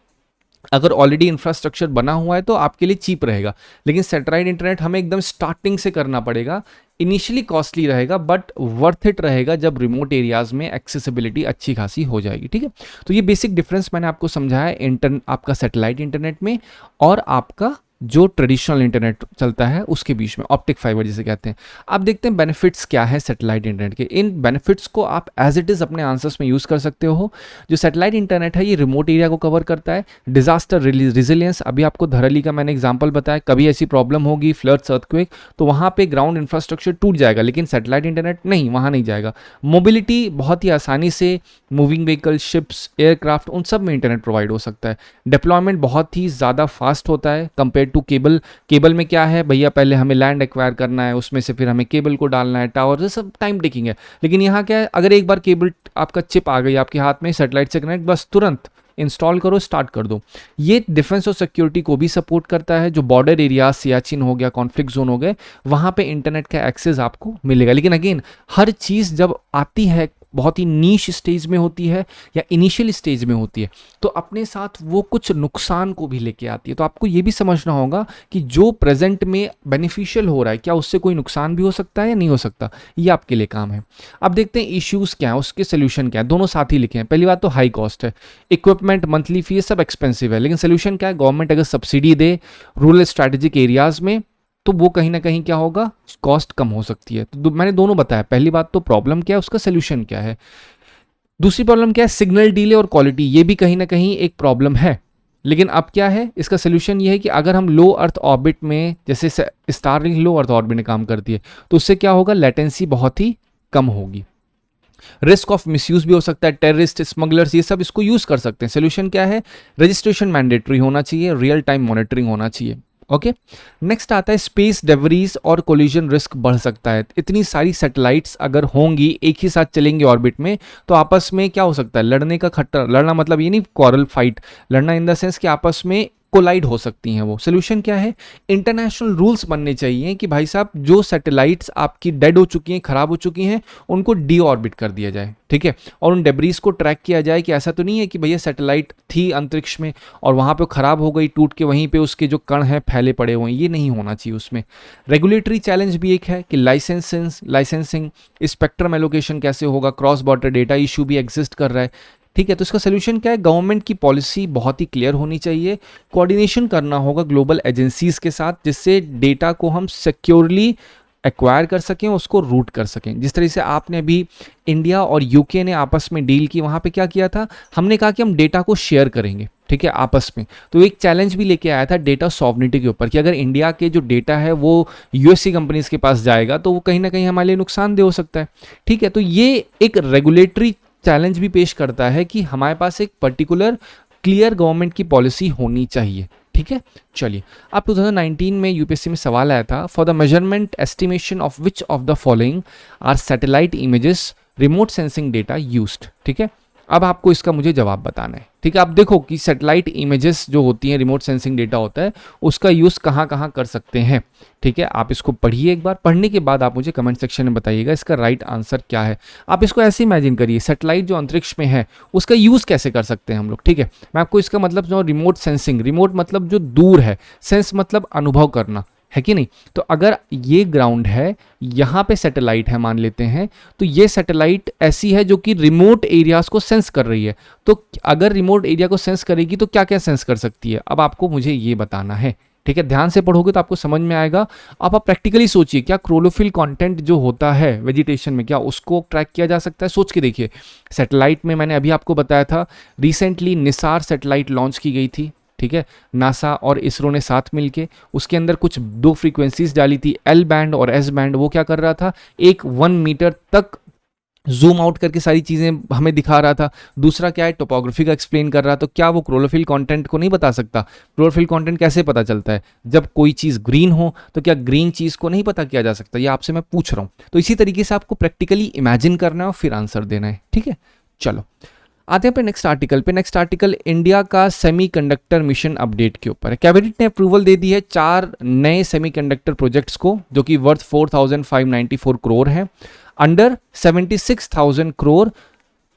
अगर ऑलरेडी इंफ्रास्ट्रक्चर बना हुआ है तो आपके लिए चीप रहेगा। लेकिन सैटेलाइट इंटरनेट हमें एकदम स्टार्टिंग से करना पड़ेगा, इनिशियली कॉस्टली रहेगा बट वर्थ इट रहेगा जब रिमोट एरियाज में एक्सेसिबिलिटी अच्छी खासी हो जाएगी, ठीक है। तो ये बेसिक डिफरेंस मैंने आपको समझाया आपका सैटेलाइट इंटरनेट में और आपका जो ट्रेडिशनल इंटरनेट चलता है उसके बीच में, ऑप्टिक फाइबर जिसे कहते हैं। अब देखते हैं बेनिफिट्स क्या है सैटेलाइट इंटरनेट के। इन बेनिफिट्स को आप एज इट इज़ अपने आंसर्स में यूज़ कर सकते हो। जो सैटेलाइट इंटरनेट है ये रिमोट एरिया को कवर करता है। डिजास्टर रिजिलियंस, अभी आपको धरली का मैंने एग्जांपल बताया, कभी ऐसी प्रॉब्लम होगी, फ्लड्स, अर्थक्वेक, तो वहाँ पे ग्राउंड इंफ्रास्ट्रक्चर टूट जाएगा, लेकिन सैटेलाइट इंटरनेट नहीं, वहाँ नहीं जाएगा। मोबिलिटी, बहुत ही आसानी से मूविंग व्हीकल, शिप्स, एयरक्राफ्ट, उन सब में इंटरनेट प्रोवाइड हो सकता है। डिप्लॉयमेंट बहुत ही ज़्यादा फास्ट होता है कंपेयर टू केबल। केबल में क्या है भैया, पहले हमें लैंड एक्वायर करना है, उसमें से फिर हमें केबल को डालना है, टावर, ये सब टाइम टेकिंग है। लेकिन यहाँ क्या है, अगर एक बार केबल आपका चिप आ गई आपके हाथ में सैटेलाइट से कनेक्ट, बस तुरंत इंस्टॉल करो, स्टार्ट कर दो। ये डिफेंस और सिक्योरिटी को भी सपोर्ट करता है। जो बॉर्डर एरिया, सियाचिन हो गया, कॉन्फ्लिक्ट जोन हो गए, वहाँ पे इंटरनेट का एक्सेस आपको मिलेगा। लेकिन अगेन, हर चीज़ जब आती है बहुत ही नीश स्टेज में होती है या इनिशियल स्टेज में होती है, तो अपने साथ वो कुछ नुकसान को भी लेके आती है। तो आपको ये भी समझना होगा कि जो प्रेजेंट में बेनिफिशियल हो रहा है, क्या उससे कोई नुकसान भी हो सकता है या नहीं हो सकता, ये आपके लिए काम है। अब देखते हैं इश्यूज़ क्या है, उसके सोल्यूशन क्या है, दोनों साथ ही लिखे हैं। पहली बात तो हाई कॉस्ट है, इक्विपमेंट, मंथली फीस सब एक्सपेंसिव है। लेकिन सोल्यूशन क्या है, गवर्नमेंट अगर सब्सिडी दे रूरल स्ट्रैटेजिक एरियाज़ में, तो वो कहीं ना कहीं क्या होगा, कॉस्ट कम हो सकती है। तो मैंने दोनों बताया, पहली बात तो प्रॉब्लम क्या है, उसका सोल्यूशन क्या है। दूसरी प्रॉब्लम क्या है, सिग्नल डिले और क्वालिटी, ये भी कहीं ना कहीं एक प्रॉब्लम है। लेकिन अब क्या है, इसका सोल्यूशन ये है कि अगर हम लो अर्थ ऑर्बिट में, जैसे स्टारलिंक लो अर्थ ऑर्बिट में काम करती है, तो उससे क्या होगा, लेटेंसी बहुत ही कम होगी। रिस्क ऑफ मिसयूज भी हो सकता है, टेररिस्ट, स्मगलर्स, ये सब इसको यूज कर सकते हैं। सोल्यूशन क्या है, रजिस्ट्रेशन मैंडेटरी होना चाहिए, रियल टाइम मॉनिटरिंग होना चाहिए। ओके, नेक्स्ट आता है स्पेस डेवरीज और कोलिजन रिस्क बढ़ सकता है। इतनी सारी सैटेलाइट्स अगर होंगी, एक ही साथ चलेंगे ऑर्बिट में, तो आपस में क्या हो सकता है, लड़ने का खतरा। लड़ना मतलब ये नहीं क्वारल फाइट, लड़ना इन द सेंस कि आपस में कोलाइड हो सकती हैं वो। सोल्यूशन क्या है, इंटरनेशनल रूल्स बनने चाहिए कि भाई साहब जो सैटेलाइट्स आपकी डेड हो चुकी हैं, खराब हो चुकी हैं, उनको डी ऑर्बिट कर दिया जाए, ठीक है। और उन डेब्रीज को ट्रैक किया जाए कि ऐसा तो नहीं है कि भैया सैटेलाइट थी अंतरिक्ष में और वहाँ पे खराब हो गई, टूट के वहीं पे उसके जो कण हैं फैले पड़े हुए हैं, ये नहीं होना चाहिए उसमें। रेगुलेटरी चैलेंज भी एक है कि लाइसेंसिंग, स्पेक्ट्रम एलोकेशन कैसे होगा, क्रॉस बॉर्डर डेटा इशू भी एग्जिस्ट कर रहा है, ठीक है। तो इसका सोल्यूशन क्या है, गवर्नमेंट की पॉलिसी बहुत ही क्लियर होनी चाहिए, कोऑर्डिनेशन करना होगा ग्लोबल एजेंसीज के साथ, जिससे डेटा को हम सिक्योरली एक्वायर कर सकें, उसको रूट कर सकें। जिस तरह से आपने अभी इंडिया और यूके ने आपस में डील की, वहाँ पे क्या किया था, हमने कहा कि हम डेटा को शेयर करेंगे, ठीक है, आपस में। तो एक चैलेंज भी लेके आया था डेटा सॉवरेनिटी के ऊपर कि अगर इंडिया के जो डेटा है वो यूएससी कंपनीज के पास जाएगा तो वो कहीं ना कहीं हमारे लिए नुकसानदेह हो सकता है, ठीक है। तो ये एक रेगुलेटरी चैलेंज भी पेश करता है कि हमारे पास एक पर्टिकुलर क्लियर गवर्नमेंट की पॉलिसी होनी चाहिए, ठीक है। चलिए, अब 2019 में यूपीएससी में सवाल आया था, for the measurement estimation of which of the following are satellite images remote sensing data used, ठीक है। अब आपको इसका मुझे जवाब बताना है, ठीक है। आप देखो कि सैटेलाइट इमेजेस जो होती हैं, रिमोट सेंसिंग डेटा होता है, उसका यूज़ कहाँ कहाँ कर सकते हैं, ठीक है। आप इसको पढ़िए एक बार, पढ़ने के बाद आप मुझे कमेंट सेक्शन में बताइएगा इसका राइट आंसर क्या है। आप इसको ऐसे इमेजिन करिए, सैटेलाइट जो अंतरिक्ष में है उसका यूज़ कैसे कर सकते हैं हम लोग, ठीक है। मैं आपको इसका मतलब जो रिमोट सेंसिंग, रिमोट मतलब जो दूर है, सेंस मतलब अनुभव करना, है कि नहीं। तो अगर ये ग्राउंड है, यहाँ पे सैटेलाइट है मान लेते हैं, तो ये सैटेलाइट ऐसी है जो कि रिमोट एरियाज को सेंस कर रही है। तो अगर रिमोट एरिया को सेंस करेगी तो क्या क्या सेंस कर सकती है, अब आपको मुझे ये बताना है, ठीक है। ध्यान से पढ़ोगे तो आपको समझ में आएगा। अब आप प्रैक्टिकली सोचिए, क्या क्लोरोफिल कंटेंट जो होता है वेजिटेशन में, क्या उसको ट्रैक किया जा सकता है, सोच के देखिए। सैटेलाइट में मैंने अभी आपको बताया था, रिसेंटली निसार सैटेलाइट लॉन्च की गई थी, ठीक है, नासा और इसरो ने साथ मिलके। उसके अंदर कुछ दो फ्रीक्वेंसीज डाली थी, एल बैंड और एस बैंड। वो क्या कर रहा था, एक 1 मीटर तक जूम आउट करके सारी चीज़ें हमें दिखा रहा था। दूसरा क्या है, टोपोग्राफी का एक्सप्लेन कर रहा था। तो क्या वो क्लोरोफिल कंटेंट को नहीं बता सकता? क्लोरोफिल कंटेंट कैसे पता चलता है, जब कोई चीज़ ग्रीन हो, तो क्या ग्रीन चीज़ को नहीं पता किया जा सकता? ये आपसे मैं पूछ रहा हूँ। तो इसी तरीके से आपको प्रैक्टिकली इमेजिन करना है और फिर आंसर देना है, ठीक है। चलो आते हैं पे नेक्स्ट आर्टिकल पे। नेक्स्ट आर्टिकल इंडिया का सेमीकंडक्टर मिशन अपडेट के ऊपर है। कैबिनेट ने अप्रूवल दे दी है 4 नए सेमीकंडक्टर प्रोजेक्ट्स को, जो कि वर्थ 4,594 करोड़ है, under 76,000 crore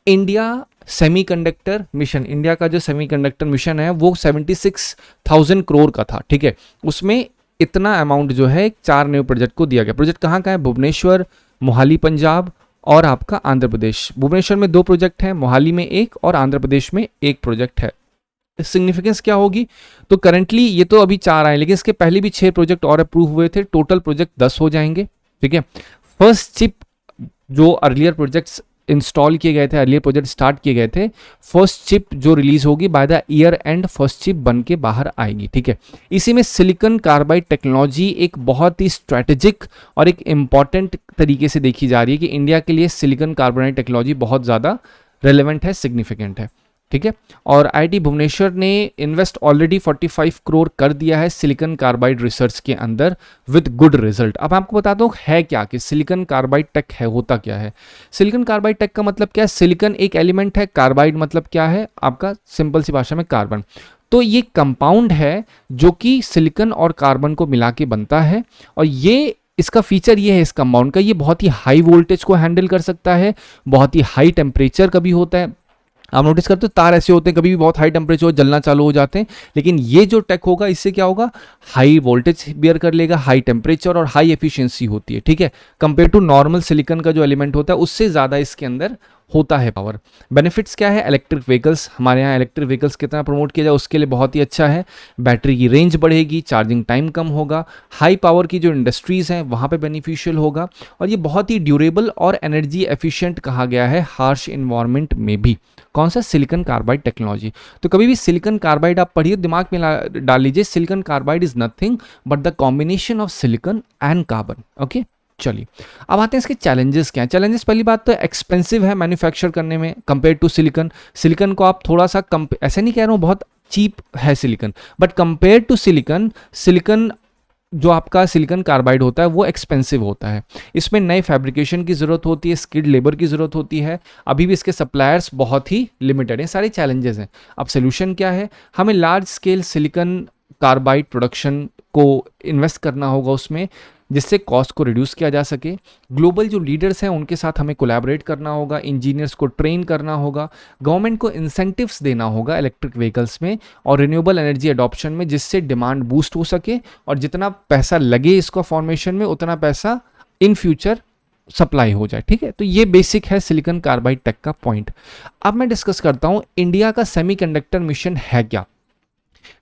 India semiconductor mission. India का जो सेमीकंडक्टर मिशन है वो 76,000 करोड़ का था, ठीक है। उसमें इतना अमाउंट जो है 4 नए प्रोजेक्ट को दिया गया। प्रोजेक्ट कहाँ का है, भुवनेश्वर, मोहाली पंजाब और आपका आंध्र प्रदेश। भुवनेश्वर में 2 प्रोजेक्ट हैं, मोहाली में 1 और आंध्र प्रदेश में 1 प्रोजेक्ट है। सिग्निफिकेंस क्या होगी? तो करंटली ये तो अभी 4 आए, लेकिन इसके पहले भी 6 प्रोजेक्ट और अप्रूव हुए थे, टोटल प्रोजेक्ट 10 हो जाएंगे। ठीक है, फर्स्ट चिप जो अर्लियर प्रोजेक्ट्स इंस्टॉल किए गए थे, अर्लियर प्रोजेक्ट स्टार्ट किए गए थे, फर्स्ट चिप जो रिलीज होगी by the year and first chip बन के बाहर आएगी। ठीक है, इसी में सिलिकॉन कार्बाइड टेक्नोलॉजी एक बहुत ही स्ट्रेटेजिक और एक इंपॉर्टेंट तरीके से देखी जा रही है कि इंडिया के लिए सिलिकॉन कार्बाइड टेक्नोलॉजी बहुत ज़्यादा रेलेवेंट है, सिग्निफिकेंट है। ठीक है, और आईआईटी भुवनेश्वर ने इन्वेस्ट ऑलरेडी 45 करोड़ कर दिया है सिलिकॉन कार्बाइड रिसर्च के अंदर विद गुड रिजल्ट। अब आपको बताता हूँ है क्या कि सिलिकॉन कार्बाइड टेक है, होता क्या है। सिलिकॉन कार्बाइड टेक का मतलब क्या है? सिलिकॉन एक एलिमेंट है, कार्बाइड मतलब क्या है आपका, सिंपल सी भाषा में कार्बन। तो ये कंपाउंड है जो कि सिलिकॉन और कार्बन को मिला के बनता है, और ये इसका फीचर ये है इस कंपाउंड का, ये बहुत ही हाई वोल्टेज को हैंडल कर सकता है, बहुत ही हाई टेम्परेचर कभी होता है। आप नोटिस करते हो तार ऐसे होते हैं, कभी भी बहुत हाई टेम्परेचर हो जलना चालू हो जाते हैं, लेकिन ये जो टेक होगा इससे क्या होगा, हाई वोल्टेज बियर कर लेगा, हाई टेम्परेचर और हाई एफिशिएंसी होती है। ठीक है, कंपेयर टू नॉर्मल सिलिकॉन का जो एलिमेंट होता है उससे ज़्यादा इसके अंदर होता है पावर। बेनिफिट्स क्या है? इलेक्ट्रिक व्हीकल्स, हमारे यहाँ इलेक्ट्रिक व्हीकल्स कितना प्रमोट किया जाए उसके लिए बहुत ही अच्छा है। बैटरी की रेंज बढ़ेगी, चार्जिंग टाइम कम होगा, हाई पावर की जो इंडस्ट्रीज़ हैं वहाँ पे बेनिफिशियल होगा, और ये बहुत ही ड्यूरेबल और एनर्जी एफिशिएंट कहा गया है हार्श इन्वायरमेंट में भी। कौन सा? Silicon carbide technology. तो कभी भी सिलिकॉन कार्बाइड आप पढ़िए, दिमाग में डाल लीजिए, silicon carbide is nothing but the combination of silicon and carbon. Okay, चलिए अब आते हैं इसके चैलेंजेस क्या हैं। चैलेंजेस, पहली बात तो एक्सपेंसिव है मैन्युफैक्चर करने में कंपेयर टू सिलिकॉन। सिलिकॉन को आप थोड़ा सा ऐसे नहीं कह रहा हूँ बहुत चीप है silicon, but compare to silicon, silicon जो आपका सिलिकॉन कार्बाइड होता है वो एक्सपेंसिव होता है। इसमें नए फैब्रिकेशन की ज़रूरत होती है, स्किल्ड लेबर की ज़रूरत होती है, अभी भी इसके सप्लायर्स बहुत ही लिमिटेड हैं, सारे चैलेंजेस हैं। अब सोल्यूशन क्या है? हमें large scale silicon carbide production को इन्वेस्ट करना होगा उसमें, जिससे कॉस्ट को रिड्यूस किया जा सके। ग्लोबल जो लीडर्स हैं उनके साथ हमें कोलैबोरेट करना होगा, इंजीनियर्स को ट्रेन करना होगा, गवर्नमेंट को इंसेंटिव्स देना होगा इलेक्ट्रिक व्हीकल्स में और रिन्यूएबल एनर्जी अडॉप्शन में, जिससे डिमांड बूस्ट हो सके, और जितना पैसा लगे इसको फॉर्मेशन में उतना पैसा इन फ्यूचर सप्लाई हो जाए। ठीक है, तो ये बेसिक है सिलिकॉन कार्बाइड टेक का पॉइंट। अब मैं डिस्कस करता हूँ इंडिया का सेमीकंडक्टर मिशन है क्या।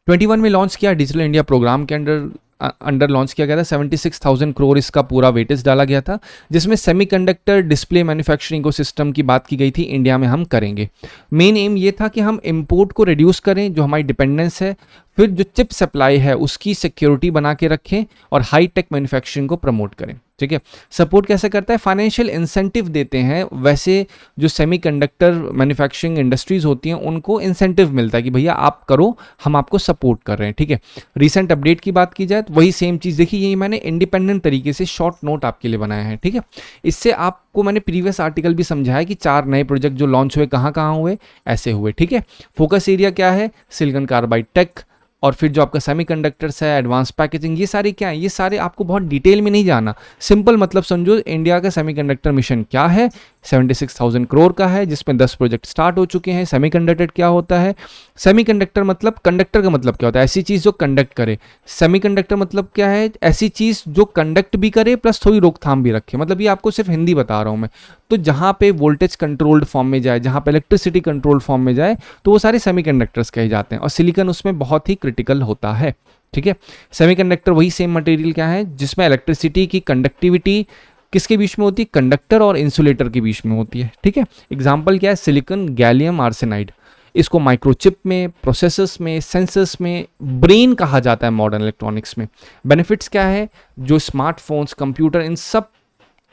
21 में लॉन्च किया, डिजिटल इंडिया प्रोग्राम के अंडर लॉन्च किया गया था। 76,000 करोड़ इसका पूरा वेटेज डाला गया था, जिसमें सेमीकंडक्टर डिस्प्ले मैन्युफैक्चरिंग इकोसिस्टम की बात की गई थी, इंडिया में हम करेंगे। मेन एम ये था कि हम इंपोर्ट को रिड्यूस करें, जो हमारी डिपेंडेंस है, फिर जो चिप सप्लाई है उसकी सिक्योरिटी बना के रखें, और हाई टेक मैन्युफैक्चरिंग को प्रमोट करें। ठीक है, सपोर्ट कैसे करता है? फाइनेंशियल इंसेंटिव देते हैं। वैसे जो सेमीकंडक्टर मैन्युफैक्चरिंग इंडस्ट्रीज होती हैं उनको इंसेंटिव मिलता है कि भैया आप करो, हम आपको सपोर्ट कर रहे हैं। ठीक है, रिसेंट अपडेट की बात की जाए तो वही सेम चीज़ देखिए, यही मैंने इंडिपेंडेंट तरीके से शॉर्ट नोट आपके लिए बनाया है। ठीक है, इससे आपको मैंने प्रीवियस आर्टिकल भी समझाया कि 4 नए प्रोजेक्ट जो लॉन्च हुए कहाँ कहाँ हुए, ऐसे हुए। ठीक है, फोकस एरिया क्या है? सिलिकॉन कार्बाइड टेक, और फिर जो आपका सेमीकंडक्टर्स है, एडवांस पैकेजिंग, ये सारे क्या है? ये सारे आपको बहुत डिटेल में नहीं जाना, सिंपल मतलब समझो इंडिया का सेमीकंडक्टर मिशन क्या है। 76,000 करोड़ का है, जिसमें 10 प्रोजेक्ट स्टार्ट हो चुके हैं। सेमीकंडक्टर क्या होता है? सेमीकंडक्टर मतलब, कंडक्टर का मतलब क्या होता है? ऐसी चीज़ जो कंडक्ट करे। सेमीकंडक्टर मतलब क्या है? ऐसी चीज़ जो कंडक्ट भी करे प्लस थोड़ी रोकथाम भी रखे। मतलब ये आपको सिर्फ हिंदी बता रहा हूँ मैं। तो जहाँ पे वोल्टेज कंट्रोल्ड फॉर्म में जाए, जहाँ पे इलेक्ट्रिसिटी कंट्रोल्ड फॉर्म में जाए, तो वो सारे सेमीकंडक्टर्स कहे जाते हैं, और सिलिकॉन उसमें बहुत ही क्रिटिकल होता है। ठीक है, सेमीकंडक्टर वही सेम मटेरियल क्या है जिसमें इलेक्ट्रिसिटी की कंडक्टिविटी किसके बीच में होती है? कंडक्टर और इंसुलेटर के बीच में होती है। ठीक है, एग्जाम्पल क्या है? Silicon gallium arsenide. इसको माइक्रोचिप में, प्रोसेसर्स में, सेंसर्स में ब्रेन कहा जाता है मॉडर्न इलेक्ट्रॉनिक्स में। बेनिफिट्स क्या है? जो स्मार्टफोन्स, कंप्यूटर, इन सब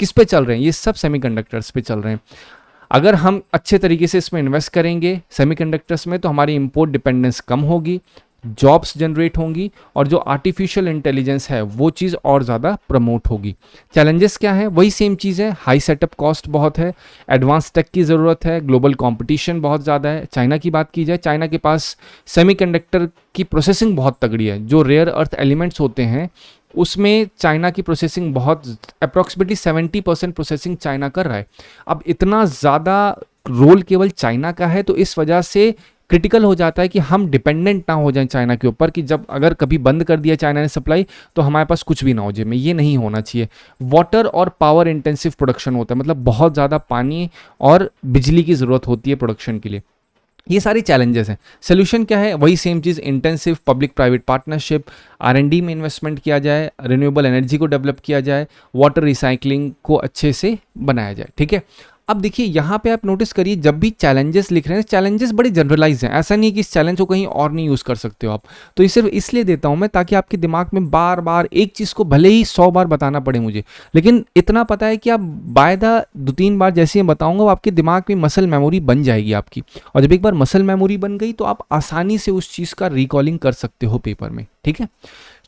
किस पे चल रहे हैं? ये सब सेमीकंडक्टर्स पे चल रहे हैं। अगर हम अच्छे तरीके से इसमें इन्वेस्ट करेंगे सेमीकंडक्टर्स में, तो हमारी इंपोर्ट डिपेंडेंस कम होगी, जॉब्स जनरेट होंगी, और जो आर्टिफिशियल इंटेलिजेंस है वो चीज़ और ज़्यादा प्रमोट होगी। चैलेंजेस क्या है? वही सेम चीज़ है, हाई सेटअप कॉस्ट बहुत है, एडवांस टेक की ज़रूरत है, ग्लोबल कंपटीशन बहुत ज़्यादा है। चाइना की बात की जाए, चाइना के पास सेमीकंडक्टर की प्रोसेसिंग बहुत तगड़ी है। जो रेयर अर्थ एलिमेंट्स होते हैं उसमें चाइना की प्रोसेसिंग बहुत, अप्रॉक्सीमेटली 70% प्रोसेसिंग चाइना कर रहा है। अब इतना ज़्यादा रोल केवल चाइना का है, तो इस वजह से क्रिटिकल हो जाता है कि हम डिपेंडेंट ना हो जाएं चाइना के ऊपर, कि जब अगर कभी बंद कर दिया चाइना ने सप्लाई तो हमारे पास कुछ भी ना हो जाए। ये नहीं होना चाहिए। वाटर और पावर इंटेंसिव प्रोडक्शन होता है, मतलब बहुत ज़्यादा पानी और बिजली की ज़रूरत होती है प्रोडक्शन के लिए। ये सारे चैलेंजेस हैं। सोल्यूशन क्या है? वही सेम चीज़, intensive public private partnership, R&D में इन्वेस्टमेंट किया जाए, रिन्यूएबल एनर्जी को डेवलप किया जाए, वाटर रिसाइकलिंग को अच्छे से बनाया जाए। ठीक है, अब देखिए यहाँ पे आप नोटिस करिए, जब भी चैलेंजेस लिख रहे हैं, चैलेंजेस बड़े जनरलाइज हैं, ऐसा नहीं है कि इस चैलेंज को कहीं और नहीं यूज़ कर सकते हो आप। तो ये सिर्फ इसलिए देता हूँ मैं ताकि आपके दिमाग में बार बार एक चीज़ को भले ही 100 बार बताना पड़े मुझे, लेकिन इतना पता है कि आप बाय द 2-3 बार जैसे ही बताऊँगा वो आपके दिमाग में मसल मेमोरी बन जाएगी आपकी। और जब एक बार मसल मेमोरी बन गई तो आप आसानी से उस चीज़ का रिकॉलिंग कर सकते हो पेपर में। ठीक है,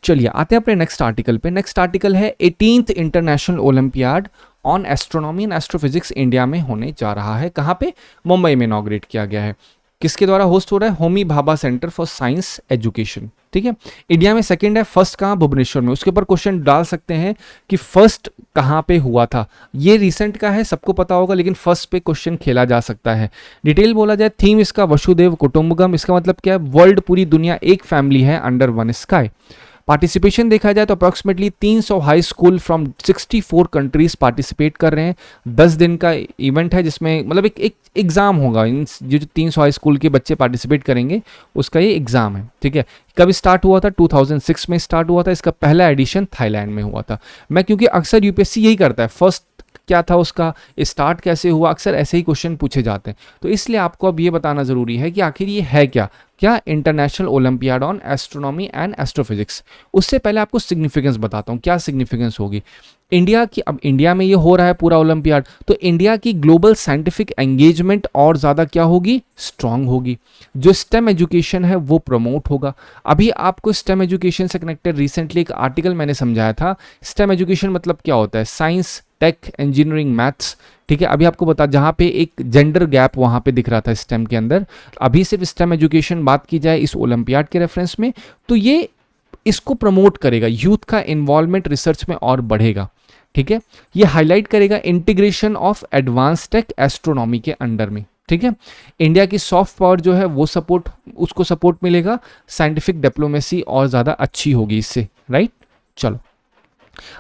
चलिए आते हैं अपने नेक्स्ट आर्टिकल पे। नेक्स्ट आर्टिकल है 18th international olympiad on astronomy and astrophysics India में होने जा रहा है। कहाँ पे? मुंबई में इनॉग्रेट किया गया है। किसके द्वारा होस्ट हो रहा है? Homi Bhabha centre for science education. ठीक है, इंडिया में सेकंड है, फर्स्ट कहाँ? भुवनेश्वर में। उसके ऊपर क्वेश्चन डाल सकते हैं कि फर्स्ट कहाँ पे हुआ था। ये रिसेंट का है, सबको पता होगा, लेकिन फर्स्ट पे क्वेश्चन खेला जा सकता है। डिटेल बोला जाए, थीम इसका वसुदेव कुटुंबकम। इसका मतलब क्या है? वर्ल्ड, पूरी दुनिया एक फैमिली है अंडर वन स्काई। पार्टिसिपेशन देखा जाए तो approximately 300 high school from 64 countries participate कर रहे हैं। 10 दिन का इवेंट है जिसमें मतलब एक एग्ज़ाम होगा। इन जो 300 हाई स्कूल के बच्चे पार्टिसिपेट करेंगे उसका ये एग्ज़ाम है। ठीक है, कब स्टार्ट हुआ था? 2006 में स्टार्ट हुआ था। इसका पहला एडिशन थाईलैंड में हुआ था। मैं क्योंकि अक्सर यूपीएससी यही करता है, फर्स्ट क्या था उसका, स्टार्ट कैसे हुआ, अक्सर ऐसे ही क्वेश्चन पूछे जाते हैं। तो इसलिए आपको अब ये बताना ज़रूरी है कि आखिर ये है क्या international olympiad on astronomy and astrophysics. उससे पहले आपको सिग्निफिकेंस बताता हूँ, क्या सिग्निफिकेंस होगी इंडिया की। अब इंडिया में ये हो रहा है पूरा ओलंपियाड, तो इंडिया की ग्लोबल साइंटिफिक एंगेजमेंट और ज़्यादा क्या होगी? स्ट्रांग होगी। जो स्टेम एजुकेशन है वो प्रमोट होगा। अभी आपको स्टेम एजुकेशन से कनेक्टेड रिसेंटली एक आर्टिकल मैंने समझाया था। स्टेम एजुकेशन मतलब क्या होता है? Science, tech, engineering, maths. ठीक है, अभी आपको बता, जहाँ पे एक जेंडर गैप वहाँ पे दिख रहा था स्टेम के अंदर, अभी सिर्फ स्टेम एजुकेशन बात की जाए इस ओलंपियाड के रेफरेंस में, तो ये इसको प्रमोट करेगा, यूथ का इन्वॉल्वमेंट रिसर्च में और बढ़ेगा। ठीक है, ये हाईलाइट करेगा integration of advance tech astronomy के अंडर में। ठीक है, इंडिया की सॉफ्ट पावर जो है वो सपोर्ट, उसको सपोर्ट मिलेगा, साइंटिफिक डिप्लोमेसी और ज़्यादा अच्छी होगी इससे। राइट, चलो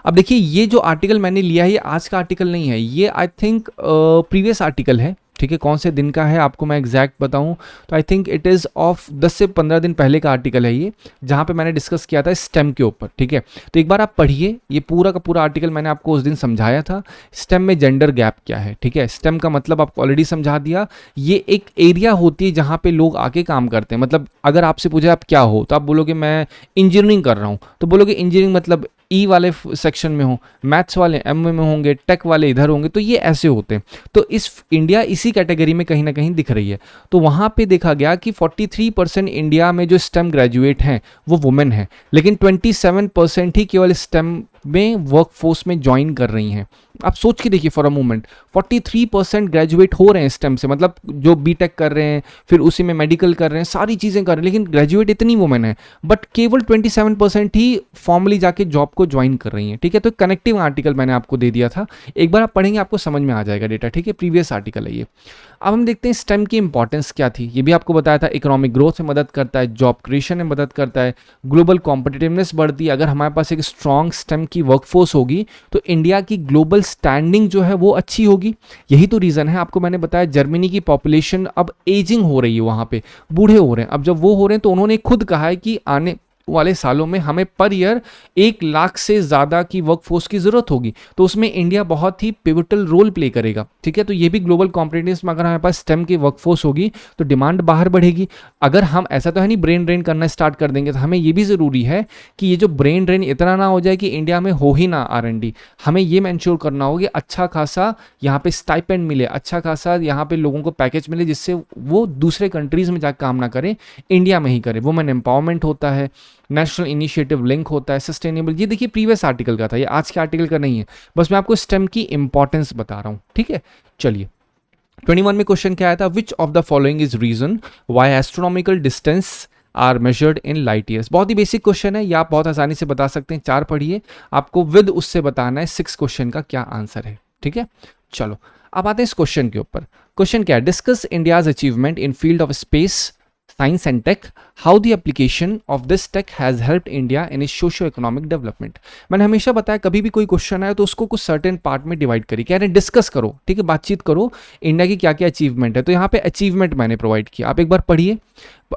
अब देखिए, ये जो आर्टिकल मैंने लिया है ये आज का आर्टिकल नहीं है, ये आई थिंक प्रीवियस आर्टिकल है। ठीक है, कौन से दिन का है आपको मैं एग्जैक्ट बताऊं तो I think it is of 10 से 15 दिन पहले का आर्टिकल है ये, जहां पे मैंने डिस्कस किया था स्टेम के ऊपर। ठीक है, तो एक बार आप पढ़िए, ये पूरा का पूरा आर्टिकल मैंने आपको उस दिन समझाया था। स्टेम में जेंडर गैप क्या है? ठीक है, स्टेम का मतलब आपको ऑलरेडी समझा दिया, ये एक एरिया होती है जहाँ पे लोग आके काम करते हैं। मतलब अगर आपसे पूछे आप क्या हो, तो आप बोलोगे मैं इंजीनियरिंग कर रहा हूँ, तो बोलोगे इंजीनियरिंग मतलब ई वाले सेक्शन में हो, मैथ्स वाले एम में होंगे, टेक वाले इधर होंगे, तो ये ऐसे होते हैं। तो इस इंडिया इसी कैटेगरी में कहीं ना कहीं दिख रही है। तो वहाँ पे देखा गया कि 43% इंडिया में जो स्टेम ग्रेजुएट हैं वो वुमेन हैं, लेकिन 27% ही केवल स्टेम में वर्कफोर्स में ज्वाइन कर रही हैं। आप सोच के देखिए फॉर अ मोमेंट, 43% ग्रेजुएट हो रहे हैं स्टेम से, मतलब जो बीटेक कर रहे हैं फिर उसी में मेडिकल कर रहे हैं, सारी चीज़ें कर रहे हैं, लेकिन ग्रेजुएट इतनी वुमेन है, बट केवल 27% ही फॉर्मली जाके जॉब को ज्वाइन कर रही हैं। ठीक है, तो कनेक्टिव आर्टिकल मैंने आपको दे दिया था, एक बार आप पढ़ेंगे आपको समझ में आ जाएगा डेटा। ठीक है, प्रीवियस आर्टिकल है ये। अब हम देखते हैं स्टेम की इंपॉर्टेंस क्या थी। ये भी आपको बताया था, इकोनॉमिक ग्रोथ में मदद करता है, जॉब क्रिएशन में मदद करता है, ग्लोबल कॉम्पिटिटिवनेस बढ़ती है। अगर हमारे पास एक स्ट्रॉन्ग स्टेम की वर्कफोर्स होगी तो इंडिया की ग्लोबल स्टैंडिंग जो है वो अच्छी होगी। यही तो रीज़न है, आपको मैंने बताया जर्मनी की पॉपुलेशन अब एजिंग हो रही है, वहाँ पे बूढ़े हो रहे हैं। अब जब वो हो रहे हैं तो उन्होंने खुद कहा है कि आने वाले सालों में हमें पर ईयर 1 लाख से ज़्यादा की वर्कफोर्स की ज़रूरत होगी, तो उसमें इंडिया बहुत ही पिवटल रोल प्ले करेगा। ठीक है, तो ये भी ग्लोबल कॉम्पिटिटिव्स में अगर हमारे पास स्टेम की वर्कफोर्स होगी तो डिमांड बाहर बढ़ेगी। अगर हम ऐसा तो है नहीं ब्रेन ड्रेन करना स्टार्ट कर देंगे, तो हमें ये भी ज़रूरी है कि ये जो ब्रेन ड्रेन इतना ना हो जाए कि इंडिया में हो ही ना R&D। हमें ये मैंश्योर करना होगा कि अच्छा खासा यहाँ पे स्टाइपेंड मिले, अच्छा खासा यहाँ पे लोगों को पैकेज मिले, जिससे वो दूसरे कंट्रीज़ में जाकर काम ना करें, इंडिया में ही करें। वुमेन एम्पावरमेंट होता है, नेशनल इनिशिएटिव लिंक होता है, सस्टेनेबल। ये देखिए प्रीवियस आर्टिकल का था, ये आज के आर्टिकल का नहीं है, बस मैं आपको स्टेम की इंपॉर्टेंस बता रहा हूँ। ठीक है, चलिए 21 में क्वेश्चन क्या आया था? Which of the following is reason why astronomical distance are measured in light years. बहुत ही बेसिक क्वेश्चन है, ये आप बहुत आसानी से बता सकते हैं। 4 पढ़िए, आपको विद उससे बताना है 6 क्वेश्चन का क्या आंसर है। ठीक है, चलो अब आते हैं इस क्वेश्चन के ऊपर। क्वेश्चन क्या है? Discuss India's achievement in field of space science and tech, how the application of this tech has helped India in is socio economic development. मैंने हमेशा बताया कभी भी कोई क्वेश्चन आए तो उसको कुछ सर्टेन पार्ट में डिवाइड करिए, कह रहे हैं डिस्कस करो, ठीक है, बातचीत करो इंडिया की क्या क्या अचीवमेंट है। तो यहाँ पे अचीवमेंट मैंने प्रोवाइड किया, आप एक बार पढ़िए।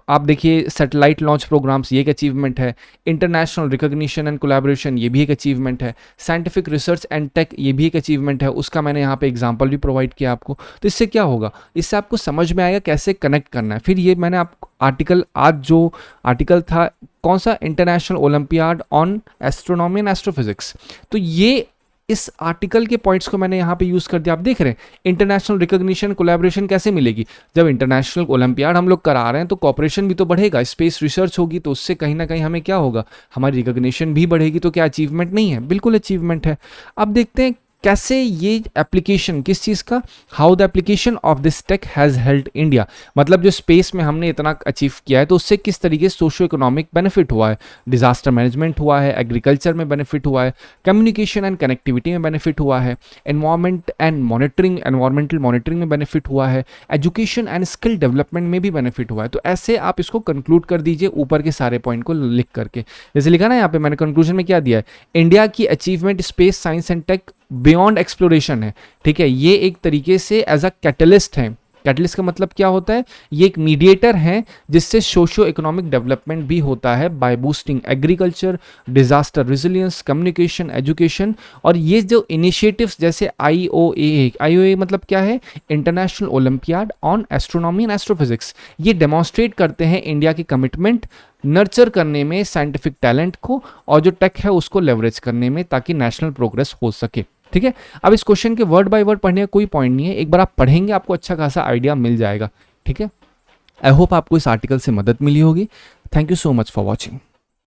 आप देखिए सैटेलाइट लॉन्च प्रोग्राम्स, ये एक अचीवमेंट है। इंटरनेशनल रिकॉग्निशन एंड कोलैबोरेशन, ये भी एक अचीवमेंट है। साइंटिफिक रिसर्च एंड टेक, ये भी एक अचीवमेंट है, उसका मैंने यहाँ पे एग्जांपल भी प्रोवाइड किया आपको। तो इससे क्या होगा, इससे आपको समझ में आएगा कैसे कनेक्ट करना है। फिर ये मैंने आपको आर्टिकल, आज जो आर्टिकल था कौन सा, international olympiad on astronomy and astrophysics, तो ये इस आर्टिकल के पॉइंट्स को मैंने यहाँ पे यूज़ कर दिया। आप देख रहे हैं इंटरनेशनल रिकॉग्निशन कोलैबोरेशन कैसे मिलेगी, जब इंटरनेशनल ओलंपियाड हम लोग करा रहे हैं तो कॉपरेशन भी तो बढ़ेगा, स्पेस रिसर्च होगी तो उससे कहीं ना कहीं हमें क्या होगा, हमारी रिकॉग्निशन भी बढ़ेगी। तो क्या अचीवमेंट नहीं है, बिल्कुल अचीवमेंट है। अब देखते हैं कैसे ये एप्लीकेशन, किस चीज़ का, how the application of this tech has helped India, मतलब जो स्पेस में हमने इतना अचीव किया है तो उससे किस तरीके से सोशो इकोनॉमिक बेनिफिट हुआ है, डिजास्टर मैनेजमेंट हुआ है, एग्रीकल्चर में बेनिफिट हुआ है, कम्युनिकेशन एंड कनेक्टिविटी में बेनिफिट हुआ है, एनवायरमेंटल मॉनिटरिंग में बेनिफिट हुआ है, एजुकेशन एंड स्किल डेवलपमेंट में भी बेनिफिट हुआ है। तो ऐसे आप इसको कंक्लूड कर दीजिए ऊपर के सारे पॉइंट को लिख करके। जैसे लिखा ना यहाँ पे मैंने कंक्लूजन में क्या दिया है, इंडिया की achievement space science and tech beyond exploration है, ठीक है। ये एक तरीके से एज अ कैटलिस्ट है। कैटलिस्ट का मतलब क्या होता है, ये एक मीडिएटर है जिससे सोशो इकोनॉमिक डेवलपमेंट भी होता है by boosting agriculture, disaster resilience, communication, education. और ये जो इनिशिएटिव्स जैसे IOA मतलब क्या है, international olympiad on astronomy and astrophysics, ये डेमोन्स्ट्रेट करते हैं इंडिया की कमिटमेंट नर्चर करने में साइंटिफिक टैलेंट को और जो टेक है उसको लेवरेज करने में, ताकि नेशनल प्रोग्रेस हो सके, ठीक है। अब इस क्वेश्चन के वर्ड बाय वर्ड पढ़ने का कोई पॉइंट नहीं है, एक बार आप पढ़ेंगे आपको अच्छा खासा आइडिया मिल जाएगा, ठीक है। आई होप आपको इस आर्टिकल से मदद मिली होगी। Thank you so much for watching.